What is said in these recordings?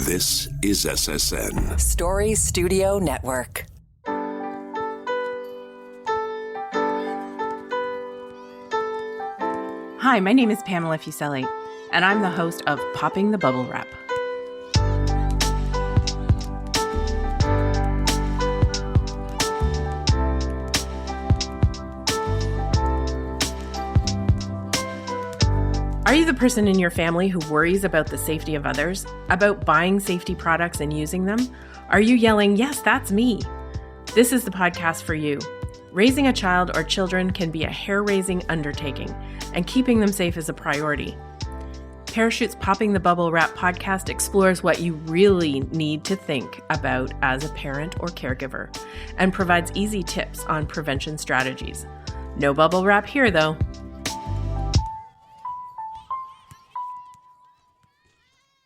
This is SSN. Story Studio Network. Hi, my name is Pamela Fuselli, and I'm the host of Popping the Bubble Wrap. Are you the person in your family who worries about the safety of others, about buying safety products and using them? Are you yelling, "Yes, that's me"? This is the podcast for you. Raising a child or children can be a hair-raising undertaking, and keeping them safe is a priority. Parachute's Popping the Bubble Wrap podcast explores what you really need to think about as a parent or caregiver, and provides easy tips on prevention strategies. No bubble wrap here, though.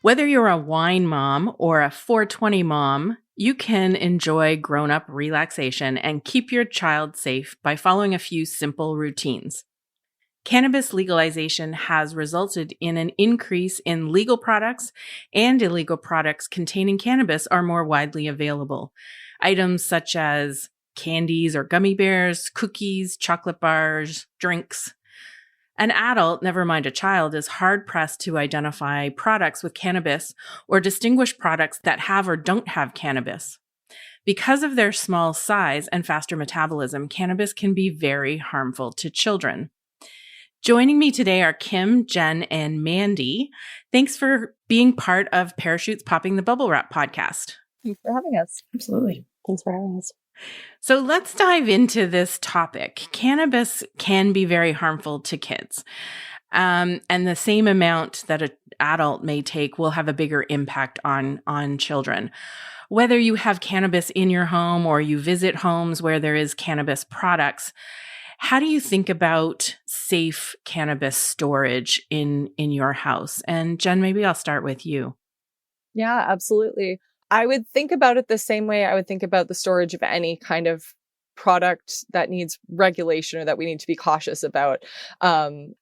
Whether you're a wine mom or a 420 mom, you can enjoy grown-up relaxation and keep your child safe by following a few simple routines. Cannabis legalization has resulted in an increase in legal products, and illegal products containing cannabis are more widely available. Items such as candies or gummy bears, cookies, chocolate bars, drinks. An adult, never mind a child, is hard-pressed to identify products with cannabis or distinguish products that have or don't have cannabis. Because of their small size and faster metabolism, cannabis can be very harmful to children. Joining me today are Kim, Jenn, and Mandy. Thanks for being part of Parachute's Popping the Bubble Wrap podcast. Thanks for having us. Absolutely. Thanks for having us. So let's dive into this topic. Cannabis can be very harmful to kids. And the same amount that an adult may take will have a bigger impact on children. Whether you have cannabis in your home or you visit homes where there is cannabis products, how do you think about safe cannabis storage in your house? And Jenn, maybe I'll start with you. Yeah, absolutely. I would think about it the same way I would think about the storage of any kind of product that needs regulation or that we need to be cautious about. I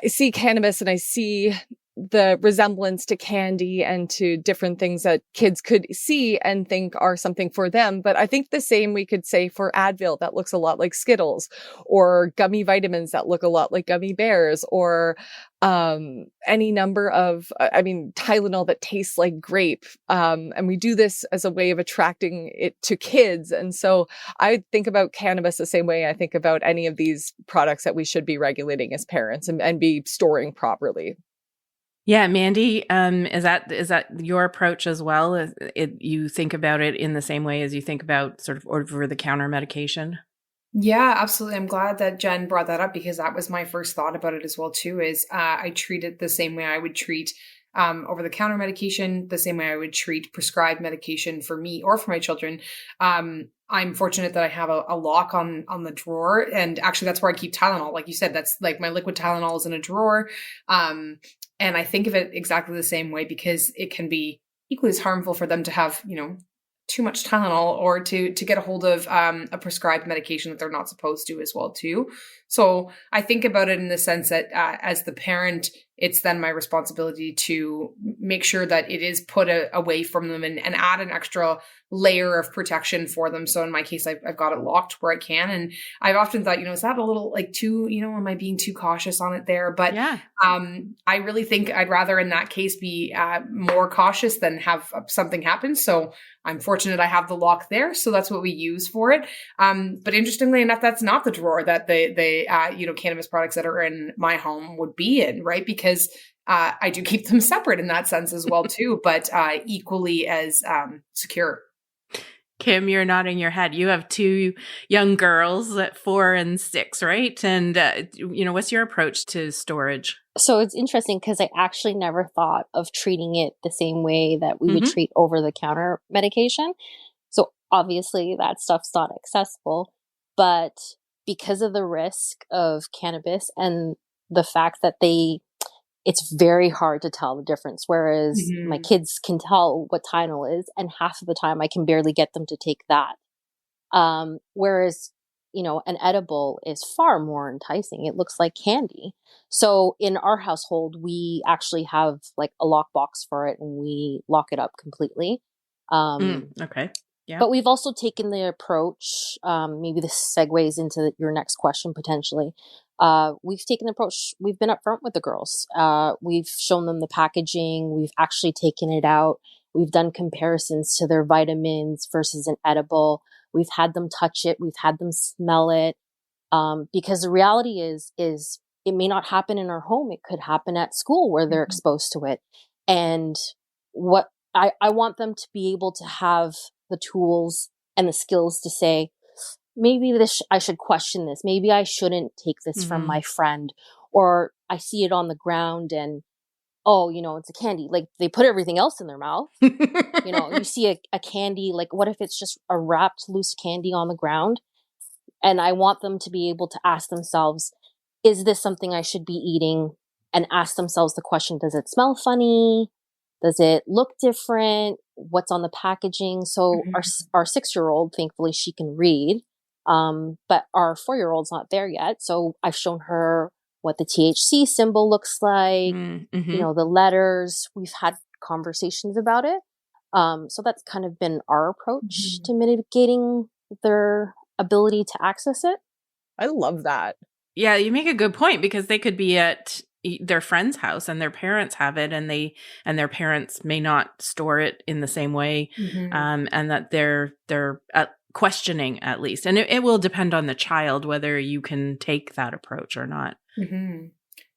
see cannabis and I see the resemblance to candy and to different things that kids could see and think are something for them. But I think the same we could say for Advil that looks a lot like Skittles, or gummy vitamins that look a lot like gummy bears, or any number of, Tylenol that tastes like grape. And we do this as a way of attracting it to kids. And so I think about cannabis the same way I think about any of these products that we should be regulating as parents and be storing properly. Yeah, Mandy, is that your approach as well? You think about it in the same way as you think about sort of over-the-counter medication? Yeah, absolutely. I'm glad that Jenn brought that up because that was my first thought about it as well too, is I treat it the same way I would treat over-the-counter medication, the same way I would treat prescribed medication for me or for my children. I'm fortunate that I have a lock on the drawer, and actually that's where I keep Tylenol. Like you said, that's like my liquid Tylenol is in a drawer. And I think of it exactly the same way because it can be equally as harmful for them to have, too much Tylenol or to get a hold of a prescribed medication that they're not supposed to as well too. So I think about it in the sense that as the parent, it's then my responsibility to make sure that it is put away from them and add an extra layer of protection for them. So in my case, I've got it locked where I can. And I've often thought, is that a little like too, am I being too cautious on it there? But yeah. I really think I'd rather in that case be more cautious than have something happen. So I'm fortunate I have the lock there. So that's what we use for it. But interestingly enough, that's not the drawer that the cannabis products that are in my home would be in, right? Because I do keep them separate in that sense as well too, but equally as secure. Kim, you're nodding your head. You have two young girls at 4 and 6, right? And, what's your approach to storage? So it's interesting because I actually never thought of treating it the same way that we would treat over-the-counter medication. So obviously that stuff's not accessible, but because of the risk of cannabis and the fact that it's very hard to tell the difference. Whereas my kids can tell what Tylenol is, and half of the time I can barely get them to take that. Whereas an edible is far more enticing. It looks like candy. So in our household, we actually have like a lockbox for it and we lock it up completely. Okay. Yeah. But we've also taken the approach, maybe this segues into your next question potentially. We've taken the approach, we've been upfront with the girls. We've shown them the packaging. We've actually taken it out. We've done comparisons to their vitamins versus an edible. We've had them touch it. We've had them smell it. Because the reality is it may not happen in our home. It could happen at school where they're exposed to it. And what I want them to be able to have the tools and the skills to say, maybe I should question this. Maybe I shouldn't take this from my friend, or I see it on the ground and, oh, it's a candy. Like they put everything else in their mouth. You see a candy, like what if it's just a wrapped loose candy on the ground? And I want them to be able to ask themselves, is this something I should be eating? And ask themselves the question, does it smell funny? Does it look different? What's on the packaging? So our 6-year-old, thankfully, she can read. But our 4-year-old's not there yet. So I've shown her what the THC symbol looks like, the letters. We've had conversations about it. So that's kind of been our approach to mitigating their ability to access it. I love that. Yeah, you make a good point, because they could be at their friend's house and their parents have it, and their parents may not store it in the same way, and that they're questioning at least. And it will depend on the child whether you can take that approach or not.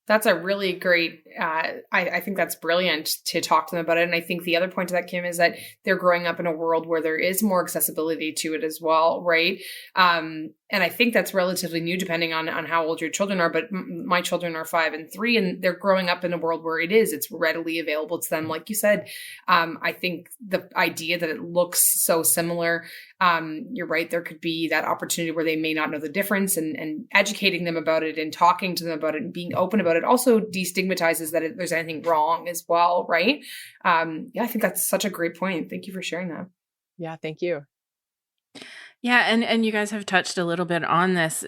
That's a really great, I think that's brilliant to talk to them about it. And I think the other point to that, Kim, is that they're growing up in a world where there is more accessibility to it as well, right? And I think that's relatively new depending on how old your children are. But my children are 5 and 3, and they're growing up in a world where it's readily available to them. Like you said, I think the idea that it looks so similar, you're right. There could be that opportunity where they may not know the difference, and educating them about it and talking to them about it and being open about it also destigmatizes that there's anything wrong as well. Right. I think that's such a great point. Thank you for sharing that. Yeah. Thank you. Yeah, and you guys have touched a little bit on this,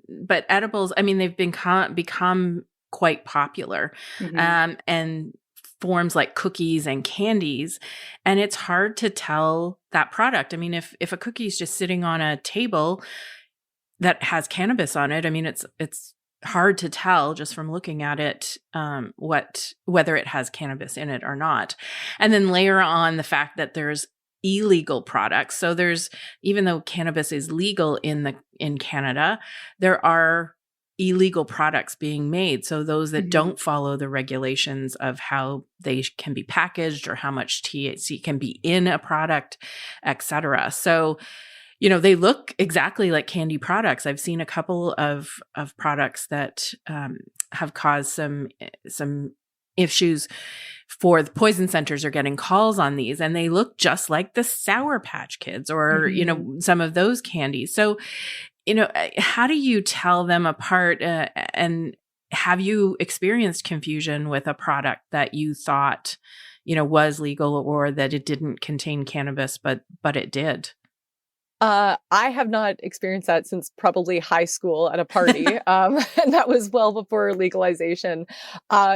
but edibles, I mean, they've become quite popular, and forms like cookies and candies, and it's hard to tell that product. I mean, if a cookie is just sitting on a table that has cannabis on it, I mean, it's hard to tell just from looking at it whether it has cannabis in it or not. And then layer on the fact that there's illegal products. So even though cannabis is legal in Canada, there are illegal products being made. So those that don't follow the regulations of how they can be packaged or how much THC can be in a product, etc. So, they look exactly like candy products. I've seen a couple of products that have caused some issues. For the poison centers are getting calls on these, and they look just like the Sour Patch Kids or, some of those candies. So, how do you tell them apart? And have you experienced confusion with a product that you thought, was legal, or that it didn't contain cannabis, but it did? I have not experienced that since probably high school at a party. And that was well before legalization.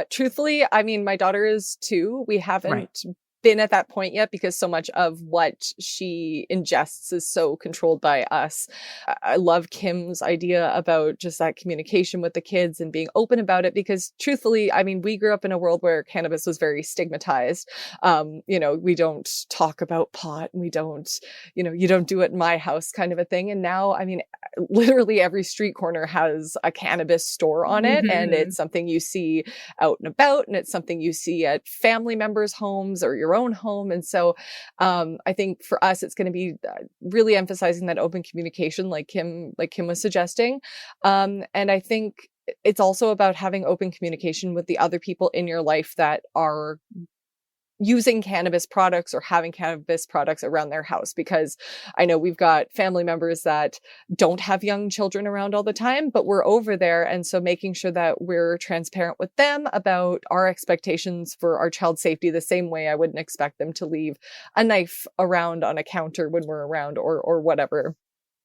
Truthfully, I mean, my daughter is 2. We haven't been at that point yet because so much of what she ingests is so controlled by us. I love Kim's idea about just that communication with the kids and being open about it, because truthfully, I mean, we grew up in a world where cannabis was very stigmatized. We don't talk about pot, and we don't, you don't do it in my house kind of a thing. And now, I mean, literally every street corner has a cannabis store on it, and it's something you see out and about, and it's something you see at family members' homes or your own home. And so I think for us, it's going to be really emphasizing that open communication, like Kim was suggesting. And I think it's also about having open communication with the other people in your life that are using cannabis products or having cannabis products around their house, because I know we've got family members that don't have young children around all the time, but we're over there. And so making sure that we're transparent with them about our expectations for our child's safety, the same way I wouldn't expect them to leave a knife around on a counter when we're around or whatever.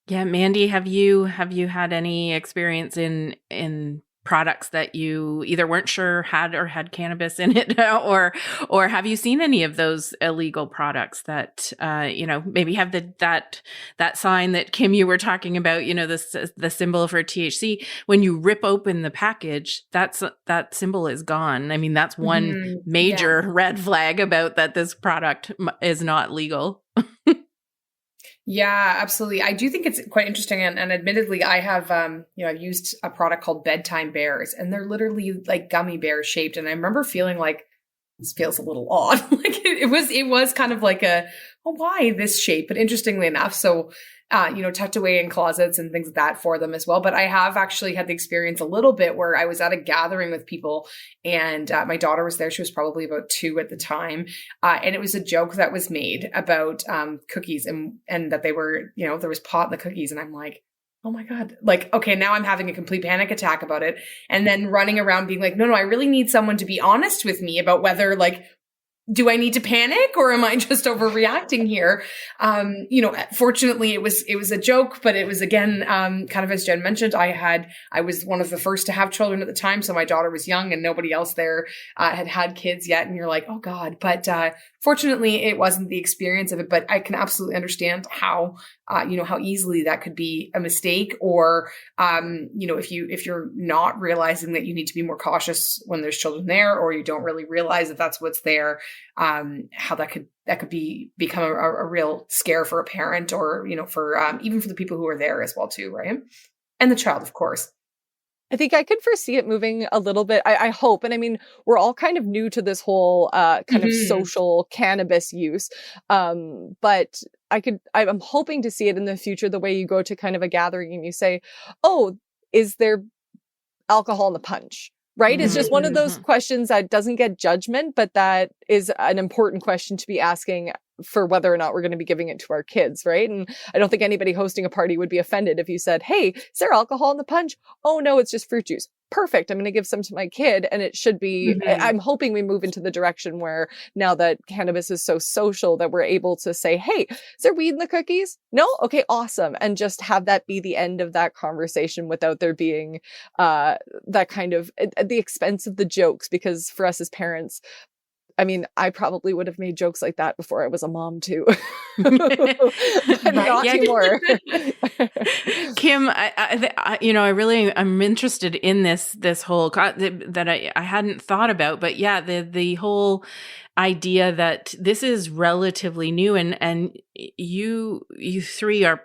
Yeah, Mandy, have you had any experience in products that you either weren't sure had or had cannabis in it, or have you seen any of those illegal products that maybe have that sign that Kim you were talking about, the symbol for THC? When you rip open the package, that symbol is gone. I mean, that's one Yeah. major red flag about that this product is not legal. Yeah, absolutely. I do think it's quite interesting. And admittedly, I have, I've used a product called Bedtime Bears, and they're literally like gummy bear shaped. And I remember feeling like this feels a little odd. Like it was kind of like why this shape? But interestingly enough, so, tucked away in closets and things like that for them as well. But I have actually had the experience a little bit where I was at a gathering with people, and my daughter was there. She was probably about 2 at the time. And it was a joke that was made about cookies and that they were, there was pot in the cookies. And I'm like, oh my God, like, okay, now I'm having a complete panic attack about it. And then running around being like, no, I really need someone to be honest with me about whether, like, do I need to panic or am I just overreacting here? Fortunately it was a joke, but it was again, kind of as Jenn mentioned, I was one of the first to have children at the time. So my daughter was young and nobody else there, had kids yet. And you're like, oh God. But, fortunately it wasn't the experience of it, but I can absolutely understand how easily that could be a mistake or, if you're not realizing that you need to be more cautious when there's children there, or you don't really realize that that's what's there, how that could become a real scare for a parent or, for, even for the people who are there as well too. Right. And the child, of course. I think I could foresee it moving a little bit. I hope. And I mean, we're all kind of new to this whole kind of social cannabis use. But I'm hoping to see it in the future, the way you go to kind of a gathering and you say, oh, is there alcohol in the punch? Right? It's just one of those questions that doesn't get judgment, but that is an important question to be asking for whether or not we're going to be giving it to our kids, right? And I don't think anybody hosting a party would be offended if you said, hey, is there alcohol in the punch? Oh no, it's just fruit juice. Perfect. I'm going to give some to my kid. And it should be, I'm hoping we move into the direction where now that cannabis is so social that we're able to say, hey, is there weed in the cookies? No? Okay, awesome. And just have that be the end of that conversation without there being that kind of, at the expense of the jokes, because for us as parents, I mean, I probably would have made jokes like that before I was a mom too. But not anymore. Kim, I'm interested in this whole that I hadn't thought about, but yeah, the whole idea that this is relatively new, and you three are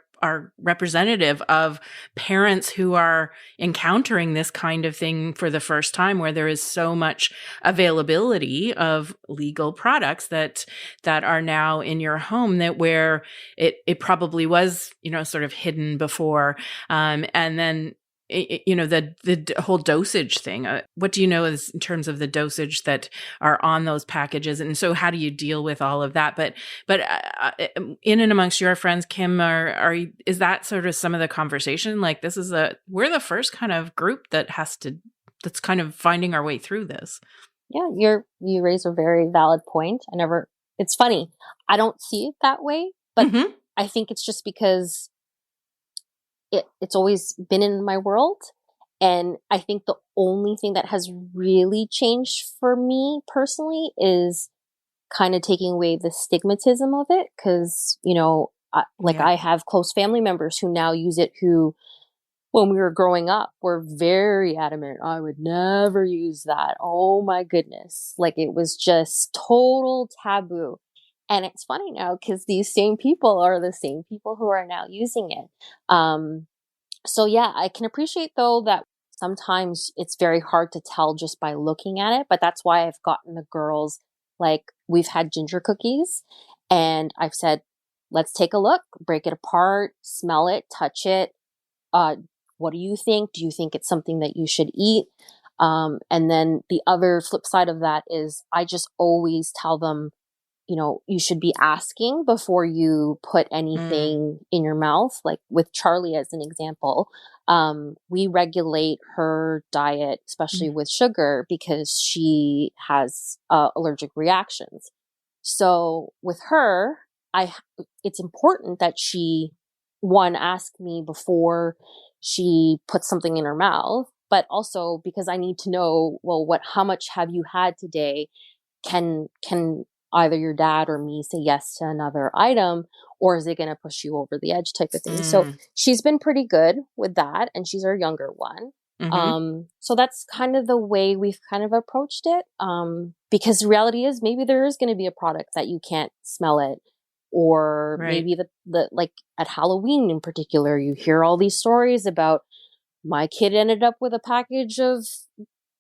representative of parents who are encountering this kind of thing for the first time, where there is so much availability of legal products that are now in your home, that where it probably was, sort of hidden before. And then, the whole dosage thing. What do you know is in terms of the dosage that are on those packages? And so how do you deal with all of that? But in and amongst your friends, Kim, is that sort of some of the conversation? Like, we're the first kind of group that's kind of finding our way through this. Yeah, you raise a very valid point. It's funny. I don't see it that way, but I think it's just because it's always been in my world. And I think the only thing that has really changed for me personally is kind of taking away the stigmatism of it. Cause, I have close family members who now use it, who, when we were growing up, were very adamant. I would never use that. Oh my goodness. Like, it was just total taboo. And it's funny now because these same people are the same people who are now using it. So yeah, I can appreciate though that sometimes it's very hard to tell just by looking at it, but that's why I've gotten the girls, like, we've had ginger cookies and I've said, let's take a look, break it apart, smell it, touch it. What do you think? Do you think it's something that you should eat? And then the other flip side of that is I just always tell them, you should be asking before you put anything in your mouth. Like with Charlie, as an example, we regulate her diet, especially with sugar, because she has allergic reactions. So with her, it's important that she one, ask me before she puts something in her mouth, but also because I need to know, well, how much have you had today? Can either your dad or me say yes to another item, or is it going to push you over the edge type of thing? So she's been pretty good with that, and she's our younger one. So that's kind of the way we've kind of approached it. Because the reality is maybe there is going to be a product that you can't smell it, or maybe the like at Halloween in particular, you hear all these stories about my kid ended up with a package of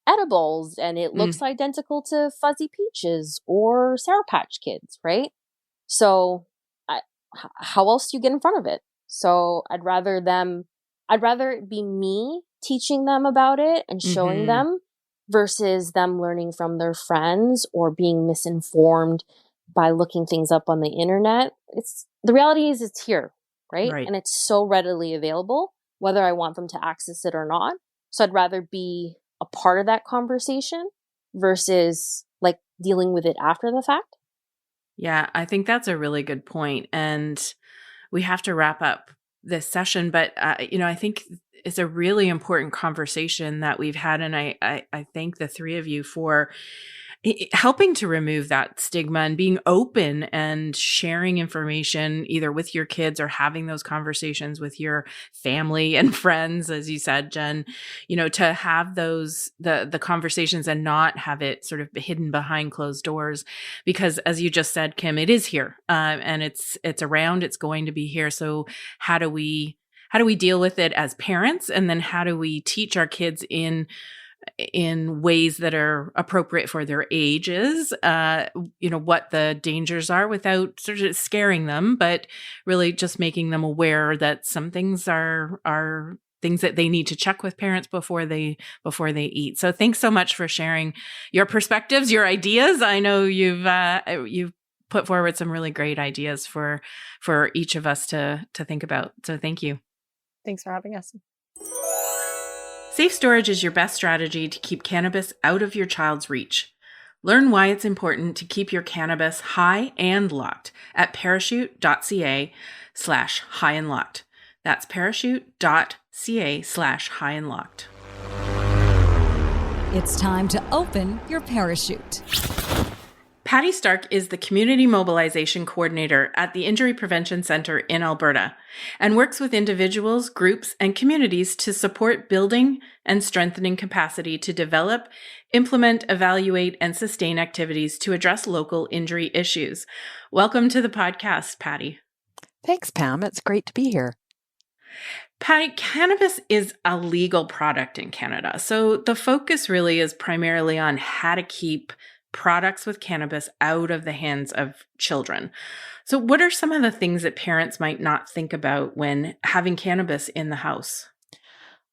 edibles and it looks identical to Fuzzy Peaches or Sour Patch Kids, right? So how else do you get in front of it? So I'd rather it be me teaching them about it and showing them versus them learning from their friends or being misinformed by looking things up on the internet. The reality is it's here, right? And it's so readily available, whether I want them to access it or not. So I'd rather be a part of that conversation versus like dealing with it after the fact. Yeah, I think that's a really good point. And we have to wrap up this session, but I think it's a really important conversation that we've had. And I thank the three of you for helping to remove that stigma and being open and sharing information either with your kids or having those conversations with your family and friends, as you said, Jen, to have the conversations and not have it sort of hidden behind closed doors, because as you just said, Kim, it is here, and it's around, it's going to be here. So how do we deal with it as parents? And then how do we teach our kids in ways that are appropriate for their ages, what the dangers are without sort of scaring them, but really just making them aware that some things are things that they need to check with parents before they eat. So thanks so much for sharing your perspectives, your ideas. I know you've put forward some really great ideas for each of us to think about. So thank you. Thanks for having us. Safe storage is your best strategy to keep cannabis out of your child's reach. Learn why it's important to keep your cannabis high and locked at parachute.ca/high and locked. That's parachute.ca/high and locked. It's time to open your parachute. Patti Stark is the Community Mobilization Coordinator at the Injury Prevention Centre in Alberta and works with individuals, groups, and communities to support building and strengthening capacity to develop, implement, evaluate, and sustain activities to address local injury issues. Welcome to the podcast, Patti. Thanks, Pam. It's great to be here. Patti, cannabis is a legal product in Canada, so the focus really is primarily on how to keep products with cannabis out of the hands of children. So what are some of the things that parents might not think about when having cannabis in the house?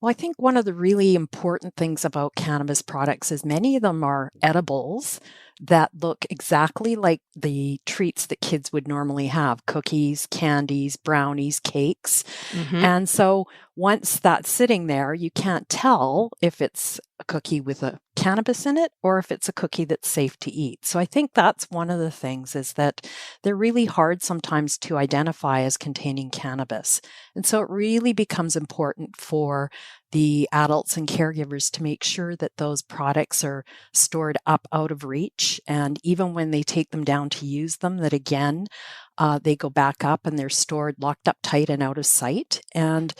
Well, I think one of the really important things about cannabis products is many of them are edibles that look exactly like the treats that kids would normally have: cookies, candies, brownies, cakes. And so once that's sitting there, you can't tell if it's a cookie with a cannabis in it or if it's a cookie that's safe to eat. So I think that's one of the things, is that they're really hard sometimes to identify as containing cannabis. And so it really becomes important for the adults and caregivers to make sure that those products are stored up out of reach. And even when they take them down to use them, that again, they go back up and they're stored locked up tight and out of sight. And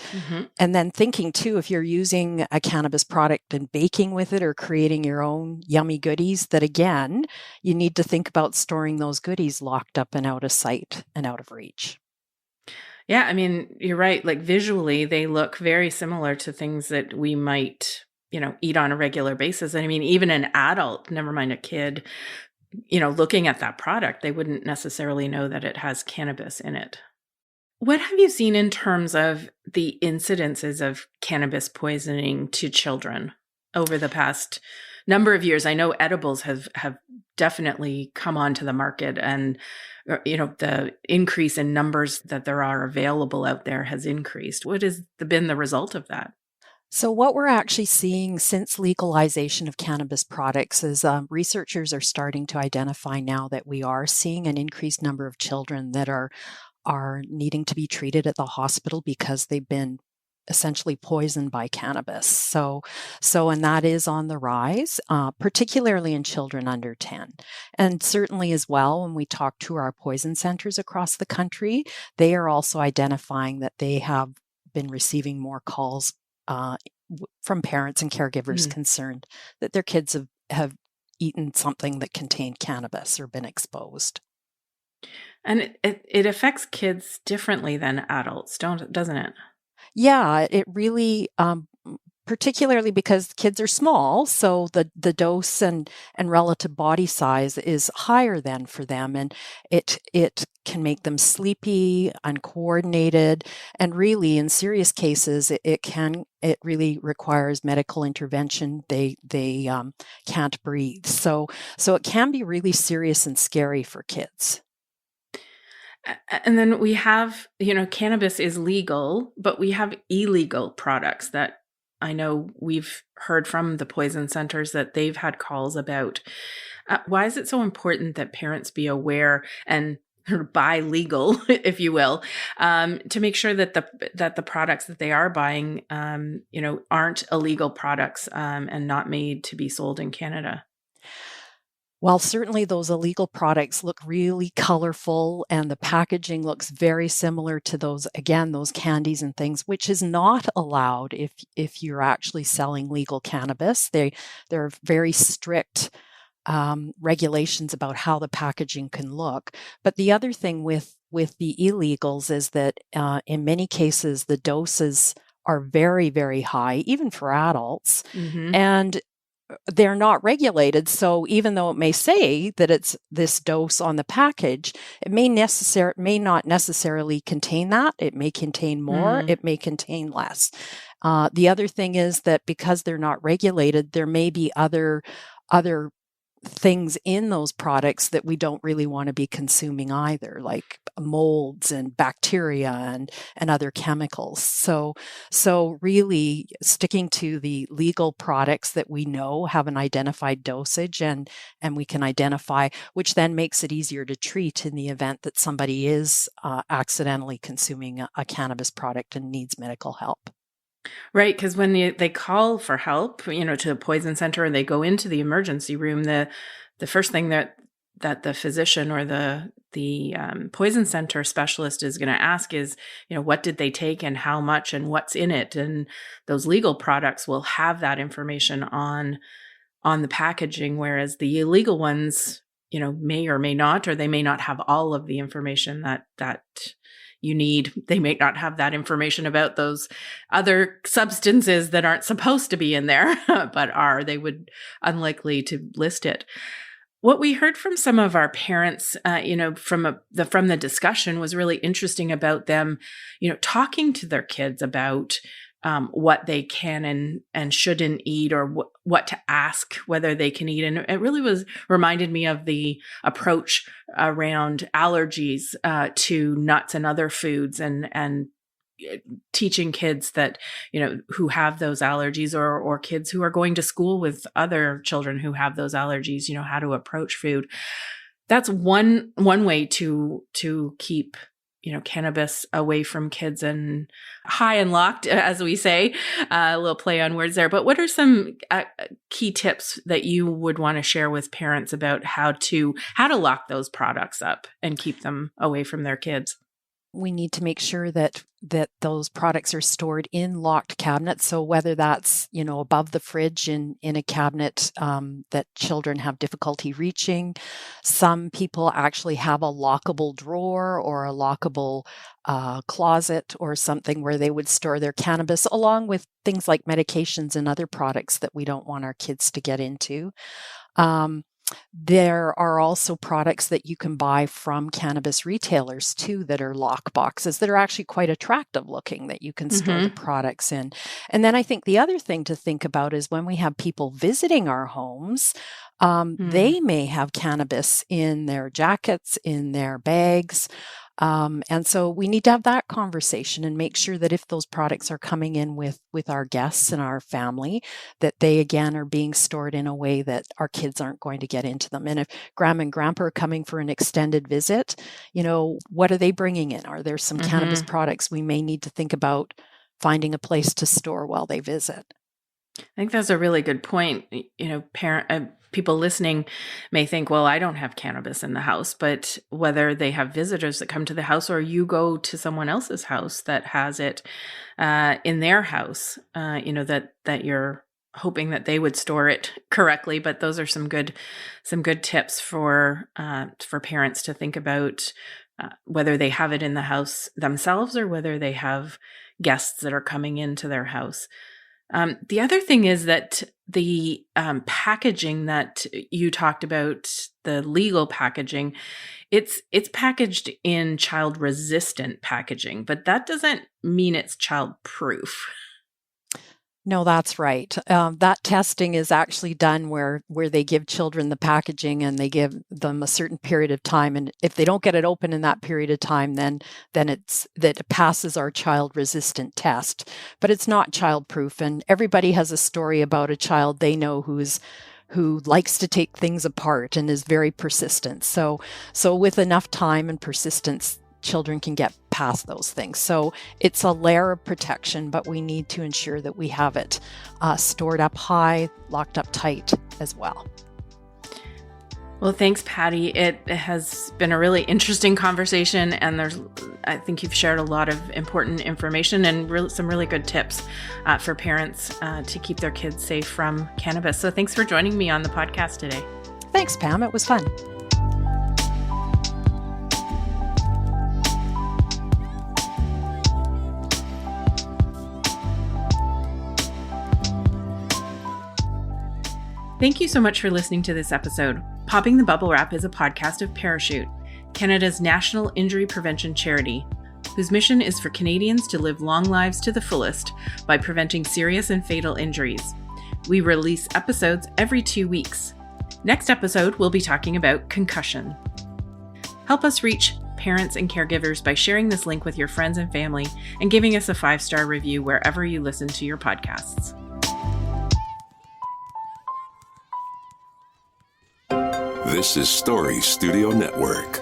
then thinking too, if you're using a cannabis product and baking with it or creating your own yummy goodies, that again, you need to think about storing those goodies locked up and out of sight and out of reach. Yeah, I mean, you're right. Like visually, they look very similar to things that we might, eat on a regular basis. And I mean, even an adult, never mind a kid, looking at that product, they wouldn't necessarily know that it has cannabis in it. What have you seen in terms of the incidences of cannabis poisoning to children over the past number of years? I know edibles have definitely come onto the market, and the increase in numbers that there are available out there has increased. What has been the result of that? So what we're actually seeing since legalization of cannabis products is researchers are starting to identify now that we are seeing an increased number of children that are are needing to be treated at the hospital because they've been essentially poisoned by cannabis. And that is on the rise, particularly in children under 10. And certainly as well, when we talk to our poison centers across the country, they are also identifying that they have been receiving more calls from parents and caregivers concerned that their kids have eaten something that contained cannabis or been exposed. And it affects kids differently than adults, doesn't it? Yeah, it really, particularly because kids are small, so the dose and relative body size is higher than for them, and it can make them sleepy, uncoordinated, and really, in serious cases, it really requires medical intervention. They can't breathe, so it can be really serious and scary for kids. And then we have, cannabis is legal, but we have illegal products that I know we've heard from the poison centers that they've had calls about. Why is it so important that parents be aware and buy legal, if you will, to make sure that the products that they are buying, aren't illegal products and not made to be sold in Canada? While certainly those illegal products look really colorful and the packaging looks very similar to those candies and things, which is not allowed if you're actually selling legal cannabis. There are very strict regulations about how the packaging can look. But the other thing with the illegals is that in many cases, the doses are very, very high, even for adults. Mm-hmm. And they're not regulated. So even though it may say that it's this dose on the package, it may not necessarily contain that. It may contain more. It may contain less. The other thing is that because they're not regulated, there may be other things in those products that we don't really want to be consuming either, like molds and bacteria and other chemicals. So really sticking to the legal products that we know have an identified dosage and we can identify, which then makes it easier to treat in the event that somebody is accidentally consuming a cannabis product and needs medical help. Right, because when they call for help, to a poison center and they go into the emergency room, the first thing that the physician or the poison center specialist is going to ask is, what did they take and how much and what's in it? And those legal products will have that information on the packaging, whereas the illegal ones, may or may not, or they may not have all of the information that you need. They may not have that information about those other substances that aren't supposed to be in there, but are. They would unlikely to list it. What we heard from some of our parents, from the discussion was really interesting about them, talking to their kids about what they can and shouldn't eat, or what to ask whether they can eat. And it really reminded me of the approach around allergies to nuts and other foods, and teaching kids that, who have those allergies, or kids who are going to school with other children who have those allergies, how to approach food. That's one way to keep cannabis away from kids and high and locked, as we say. A little play on words there. But what are some key tips that you would want to share with parents about how to lock those products up and keep them away from their kids? We need to make sure that those products are stored in locked cabinets. So whether that's, above the fridge in a cabinet that children have difficulty reaching. Some people actually have a lockable drawer or a lockable closet or something where they would store their cannabis, along with things like medications and other products that we don't want our kids to get into. There are also products that you can buy from cannabis retailers too that are lock boxes that are actually quite attractive looking, that you can store the products in. And then I think the other thing to think about is when we have people visiting our homes, They may have cannabis in their jackets, in their bags. And so we need to have that conversation and make sure that if those products are coming in with our guests and our family, that they again are being stored in a way that our kids aren't going to get into them. And if grandma and grandpa are coming for an extended visit, what are they bringing in? Are there some cannabis products we may need to think about finding a place to store while they visit? I think that's a really good point. People listening may think, well, I don't have cannabis in the house, but whether they have visitors that come to the house or you go to someone else's house that has it in their house, that you're hoping that they would store it correctly. But those are some good tips for parents to think about, whether they have it in the house themselves or whether they have guests that are coming into their house. The other thing is that the packaging that you talked about, the legal packaging, it's packaged in child-resistant packaging, but that doesn't mean it's child-proof. No, that's right. That testing is actually done where they give children the packaging and they give them a certain period of time. And if they don't get it open in that period of time, then it passes our child resistant test. But it's not child proof. And everybody has a story about a child they know who likes to take things apart and is very persistent. So with enough time and persistence, children can get past those things. So it's a layer of protection, but we need to ensure that we have it stored up high, locked up tight as well. Well, thanks, Patti. It has been a really interesting conversation, and I think you've shared a lot of important information and some really good tips for parents to keep their kids safe from cannabis. So thanks for joining me on the podcast today. Thanks, Pam. It was fun. Thank you so much for listening to this episode. Popping the Bubble Wrap is a podcast of Parachute, Canada's national injury prevention charity, whose mission is for Canadians to live long lives to the fullest by preventing serious and fatal injuries. We release episodes every 2 weeks. Next episode, we'll be talking about concussion. Help us reach parents and caregivers by sharing this link with your friends and family and giving us a 5-star review wherever you listen to your podcasts. This is Story Studio Network.